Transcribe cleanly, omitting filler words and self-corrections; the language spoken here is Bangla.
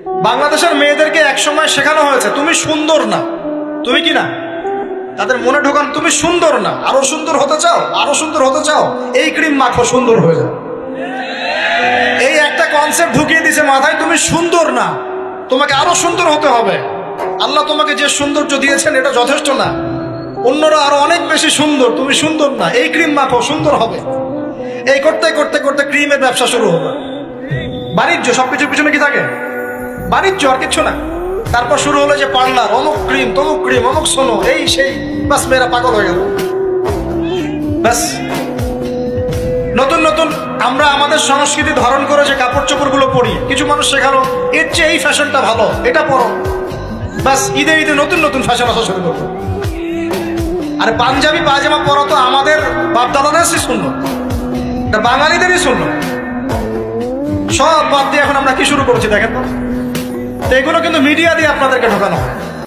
বাংলাদেশের মেয়েদেরকে একসময় শেখানো হয়েছে তুমি সুন্দর না, তুমি কি না, তাদের মনে ঢোকান তুমি সুন্দর না, আরো সুন্দর হতে চাও, আরো সুন্দর হতে চাও, এই ক্রিম মাখো সুন্দর হয়ে যাও। এই একটা কনসেপ্ট ঢুকিয়ে দিছে মাথায়, তুমি সুন্দর না, তোমাকে আরো সুন্দর হতে হবে। আল্লাহ তোমাকে যে সৌন্দর্য দিয়েছেন এটা যথেষ্ট না, অন্যরা আরো অনেক বেশি সুন্দর, তুমি সুন্দর না, এই ক্রিম মাখো সুন্দর হবে। এই করতে করতে করতে ক্রিমের ব্যবসা শুরু হলো। বাণিজ্য, সবকিছুর পিছনে কি থাকে? বাণিজ্য, আর কিছু না। তারপর শুরু হলো যে পার্লার, অমুক ক্রিম তমুক ক্রিম, অমুক সোনো, এই সেই, বাস মেয়েরা পাগল হয়ে গেল। ব্যাস নতুন নতুন আমরা আমাদের সংস্কৃতি ধারণ করে যে কাপড় চোপড় গুলো পরি, কিছু মানুষ শেখালো এর চেয়ে এই ফ্যাশনটা ভালো, এটা পরো। ব্যাস ঈদে ঈদে নতুন নতুন ফ্যাশন আসা শুরু করবো। আর পাঞ্জাবি পায়জামা পরা তো আমাদের বাপদাদাদেরই সুন্নত, এটা বাঙালিদেরই সুন্নত। সব বাদ দিয়ে এখন আমরা কি শুরু করছি দেখেন তো। এগুলো কিন্তু মিডিয়া দিয়ে আপনাদেরকে ঢোকানো হয়।